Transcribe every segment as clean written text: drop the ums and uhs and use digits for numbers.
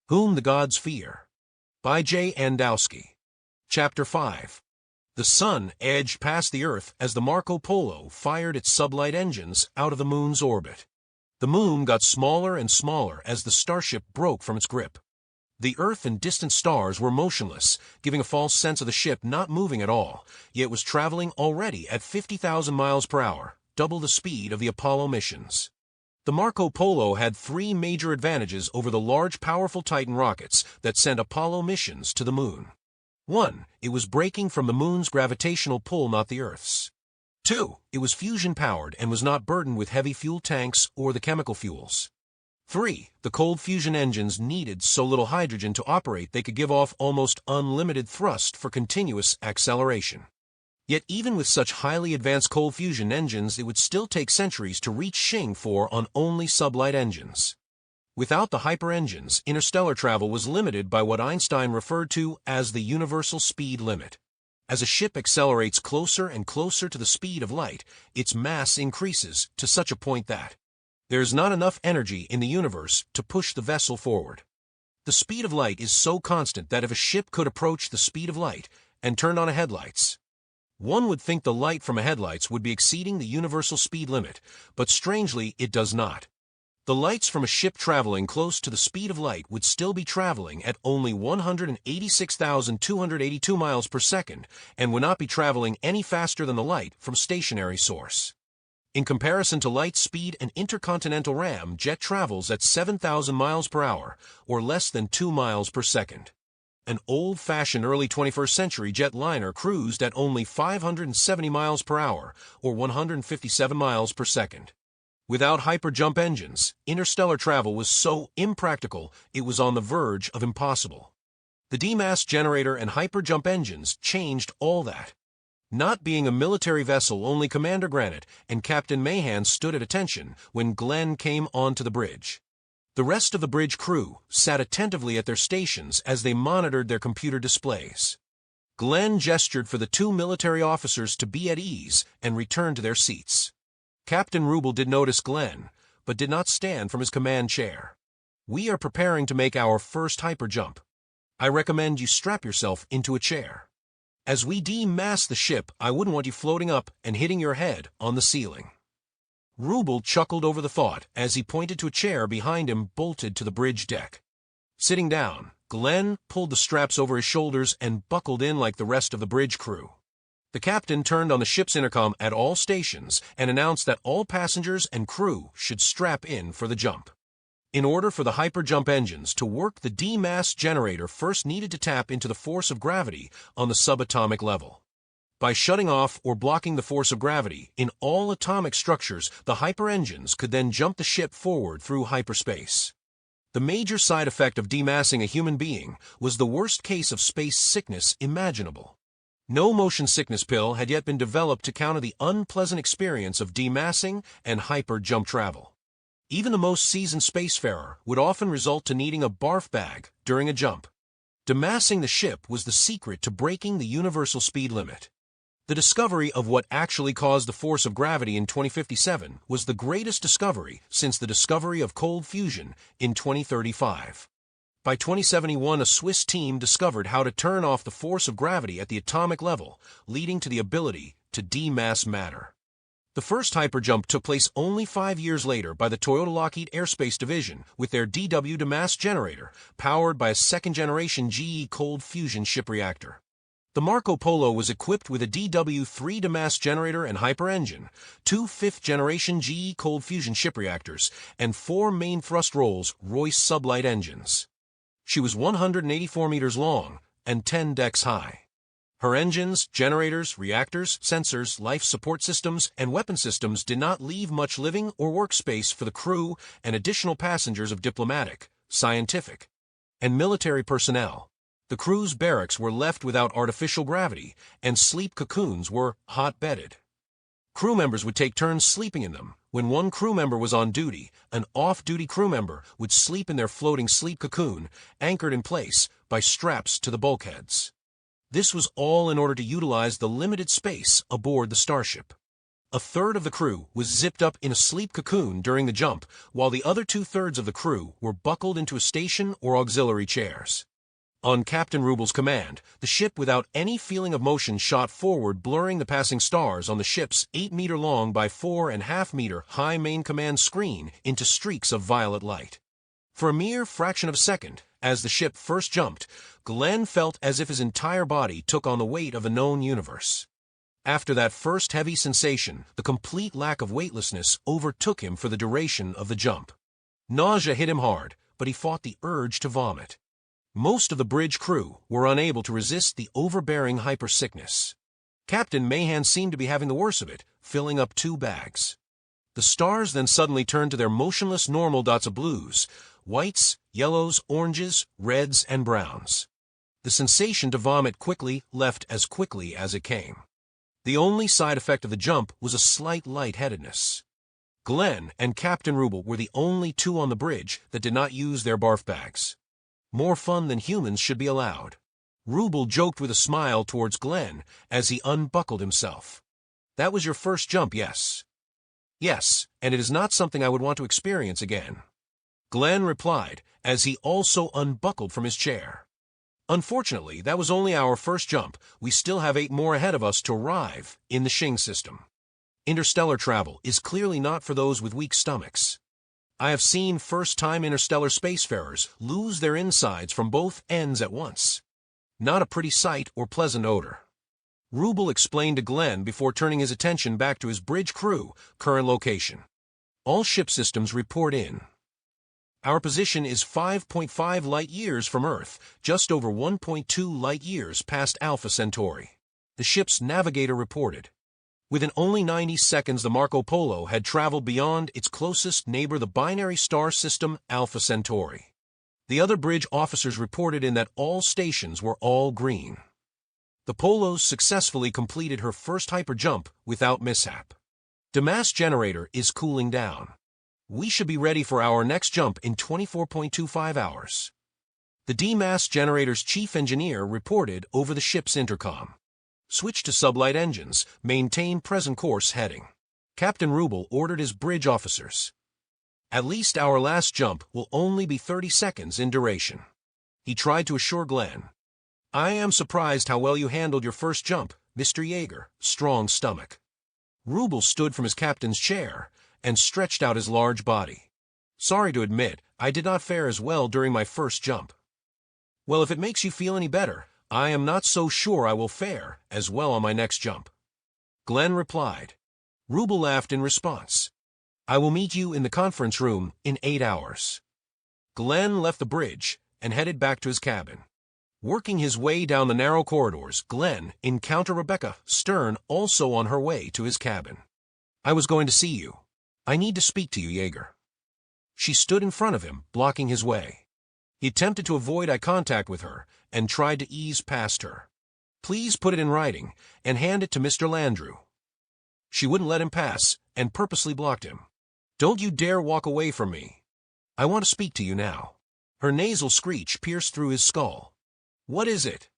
Whom the Gods Fear, by Wdowski. Chapter 5. The sun edged past the Earth as the Marco Polo fired its sublight engines out of the moon's orbit. The moon got smaller and smaller as the starship broke from its grip. The Earth and distant stars were motionless, giving a false sense of the ship not moving at all, yet was traveling already at 50,000 miles per hour, double the speed of the Apollo missions. The Marco Polo had three major advantages over the large, powerful Titan rockets that sent Apollo missions to the moon. 1. It was braking from the moon's gravitational pull, not the Earth's. 2. It was fusion-powered and was not burdened with heavy fuel tanks or the chemical fuels. 3. The cold fusion engines needed so little hydrogen to operate they could give off almost unlimited thrust for continuous acceleration. Yet even with such highly advanced cold fusion engines, it would still take centuries to reach Xing 4 on only sublight engines. Without the hyper-engines, interstellar travel was limited by what Einstein referred to as the universal speed limit. As a ship accelerates closer and closer to the speed of light, its mass increases to such a point that there is not enough energy in the universe to push the vessel forward. The speed of light is so constant that if a ship could approach the speed of light and turned on headlights, one would think the light from headlights would be exceeding the universal speed limit, but strangely it does not. The lights from a ship traveling close to the speed of light would still be traveling at only 186,282 miles per second and would not be traveling any faster than the light from stationary source. In comparison to light speed, an intercontinental ram jet travels at 7,000 miles per hour, or less than 2 miles per second. An old-fashioned early 21st century jetliner cruised at only 570 miles per hour, or 157 miles per second. Without hyperjump engines, interstellar travel was so impractical it was on the verge of impossible. The D-mass generator and hyperjump engines changed all that. Not being a military vessel, only Commander Granite and Captain Mahan stood at attention when Glenn came onto the bridge. The rest of the bridge crew sat attentively at their stations as they monitored their computer displays. Glenn gestured for the two military officers to be at ease and return to their seats. Captain Rubel did notice Glenn, but did not stand from his command chair. "We are preparing to make our first hyperjump. I recommend you strap yourself into a chair. As we de-mass the ship, I wouldn't want you floating up and hitting your head on the ceiling." Rubel chuckled over the thought as he pointed to a chair behind him bolted to the bridge deck. Sitting down, Glenn pulled the straps over his shoulders and buckled in like the rest of the bridge crew. The captain turned on the ship's intercom at all stations and announced that all passengers and crew should strap in for the jump. In order for the hyperjump engines to work, the D-mass generator first needed to tap into the force of gravity on the subatomic level. By shutting off or blocking the force of gravity in all atomic structures, the hyper-engines could then jump the ship forward through hyperspace. The major side effect of demassing a human being was the worst case of space sickness imaginable. No motion sickness pill had yet been developed to counter the unpleasant experience of demassing and hyper-jump travel. Even the most seasoned spacefarer would often result to needing a barf bag during a jump. Demassing the ship was the secret to breaking the universal speed limit. The discovery of what actually caused the force of gravity in 2057 was the greatest discovery since the discovery of cold fusion in 2035. By 2071, a Swiss team discovered how to turn off the force of gravity at the atomic level, leading to the ability to demass matter. The first hyperjump took place only 5 years later by the Toyota Lockheed Aerospace Division with their DW demass generator, powered by a second-generation GE cold fusion ship reactor. The Marco Polo was equipped with a DW-3 demass generator and hyper-engine, 2 fifth-generation GE cold fusion ship reactors, and 4 main thrust rolls Royce sublight engines. She was 184 meters long and 10 decks high. Her engines, generators, reactors, sensors, life support systems, and weapon systems did not leave much living or workspace for the crew and additional passengers of diplomatic, scientific, and military personnel. The crew's barracks were left without artificial gravity, and sleep cocoons were hot-bedded. Crew members would take turns sleeping in them. When one crew member was on duty, an off-duty crew member would sleep in their floating sleep cocoon, anchored in place by straps to the bulkheads. This was all in order to utilize the limited space aboard the starship. A third of the crew was zipped up in a sleep cocoon during the jump, while the other 2/3 of the crew were buckled into a station or auxiliary chairs. On Captain Rubel's command, the ship without any feeling of motion shot forward, blurring the passing stars on the ship's 8-meter-long by 4.5-meter high main command screen into streaks of violet light. For a mere fraction of a second, as the ship first jumped, Glenn felt as if his entire body took on the weight of a known universe. After that first heavy sensation, the complete lack of weightlessness overtook him for the duration of the jump. Nausea hit him hard, but he fought the urge to vomit. Most of the bridge crew were unable to resist the overbearing hypersickness. Captain Mahan seemed to be having the worst of it, filling up 2 bags. The stars then suddenly turned to their motionless normal dots of blues, whites, yellows, oranges, reds, and browns. The sensation to vomit quickly left as quickly as it came. The only side effect of the jump was a slight lightheadedness. Glenn and Captain Rubel were the only 2 on the bridge that did not use their barf bags. More fun than humans should be allowed. Rubel joked with a smile towards Glenn as he unbuckled himself. "That was your first jump, yes?" "Yes, and it is not something I would want to experience again," Glenn replied as he also unbuckled from his chair. "Unfortunately, that was only our first jump. We still have 8 more ahead of us to arrive in the Xing system. Interstellar travel is clearly not for those with weak stomachs. I have seen first-time interstellar spacefarers lose their insides from both ends at once. Not a pretty sight or pleasant odor." Rubel explained to Glenn before turning his attention back to his bridge crew current location. "All ship systems report in. Our position is 5.5 light-years from Earth, just over 1.2 light-years past Alpha Centauri," the ship's navigator reported. Within only 90 seconds, the Marco Polo had traveled beyond its closest neighbor, the binary star system Alpha Centauri. The other bridge officers reported in that all stations were all green. The Polo's successfully completed her first hyperjump without mishap. The mass generator is cooling down. We should be ready for our next jump in 24.25 hours. The D-mass generator's chief engineer reported over the ship's intercom. "Switch to sublight engines. Maintain present course heading." Captain Rubel ordered his bridge officers. "At least our last jump will only be 30 seconds in duration," he tried to assure Glenn. "I am surprised how well you handled your first jump, Mr. Yeager, strong stomach." Rubel stood from his captain's chair and stretched out his large body. "Sorry to admit, I did not fare as well during my first jump." "Well, if it makes you feel any better, I am not so sure I will fare as well on my next jump," Glenn replied. Rubel laughed in response. "I will meet you in the conference room in 8 hours." Glenn left the bridge and headed back to his cabin. Working his way down the narrow corridors, Glenn encountered Rebecca Stern also on her way to his cabin. "I was going to see you. I need to speak to you, Yeager." She stood in front of him, blocking his way. He attempted to avoid eye contact with her and tried to ease past her. "Please put it in writing and hand it to Mr. Landrew." She wouldn't let him pass and purposely blocked him. "Don't you dare walk away from me. I want to speak to you now." Her nasal screech pierced through his skull. "What is it?"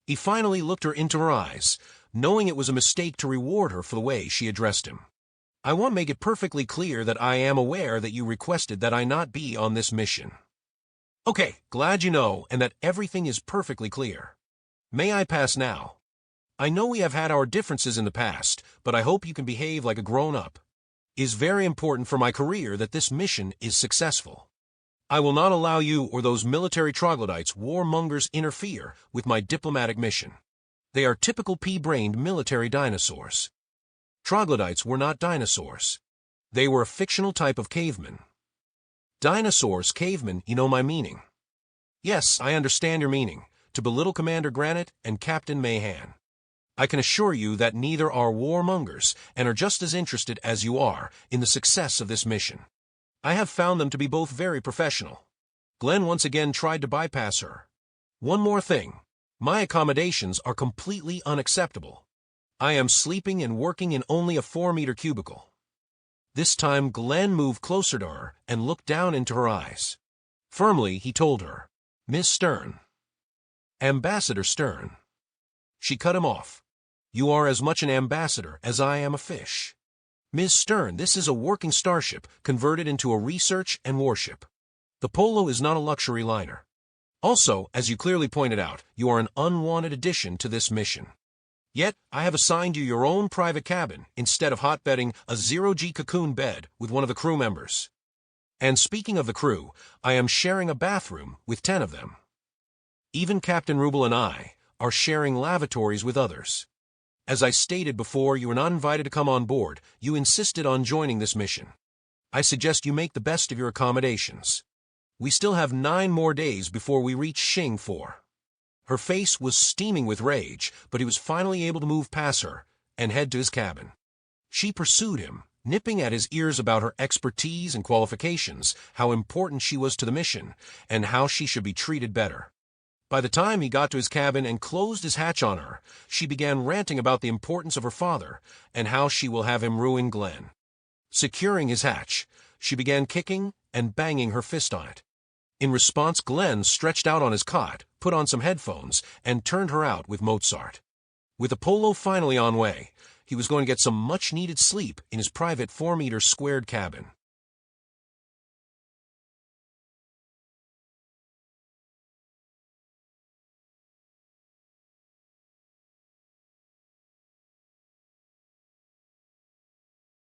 He finally looked her into her eyes, knowing it was a mistake to reward her for the way she addressed him. "I want to make it perfectly clear that I am aware that you requested that I not be on this mission." "Okay, glad you know and that everything is perfectly clear. May I pass now? I know we have had our differences in the past, but I hope you can behave like a grown-up. It is very important for my career that this mission is successful. I will not allow you or those military troglodytes warmongers interfere with my diplomatic mission. They are typical pea-brained military dinosaurs." Troglodytes were not dinosaurs. They were a fictional type of caveman. Dinosaurs, cavemen, you know my meaning. Yes, I understand your meaning, to belittle Commander Granite and Captain Mahan. I can assure you that neither are warmongers and are just as interested as you are in the success of this mission. I have found them to be both very professional. Glenn once again tried to bypass her. "One more thing. My accommodations are completely unacceptable. I am sleeping and working in only a 4-meter cubicle." This time Glenn moved closer to her and looked down into her eyes. Firmly, he told her, "Miss Stern." "Ambassador Stern." She cut him off. "You are as much an ambassador as I am a fish." Ms. Stern, this is a working starship converted into a research and warship. The Polo is not a luxury liner. Also, as you clearly pointed out, you are an unwanted addition to this mission. Yet, I have assigned you your own private cabin instead of hotbedding a zero-G cocoon bed with one of the crew members. And speaking of the crew, I am sharing a bathroom with 10 of them. Even Captain Rubel and I are sharing lavatories with others. As I stated before, you were not invited to come on board. You insisted on joining this mission. I suggest you make the best of your accommodations. We still have 9 more days before we reach Xing 4. Her face was steaming with rage, but he was finally able to move past her and head to his cabin. She pursued him, nipping at his ears about her expertise and qualifications, how important she was to the mission, and how she should be treated better. By the time he got to his cabin and closed his hatch on her, she began ranting about the importance of her father and how she will have him ruin Glenn. Securing his hatch, she began kicking and banging her fist on it. In response, Glenn stretched out on his cot, put on some headphones, and turned her out with Mozart. With the Polo finally on way, he was going to get some much-needed sleep in his private 4-meter squared cabin.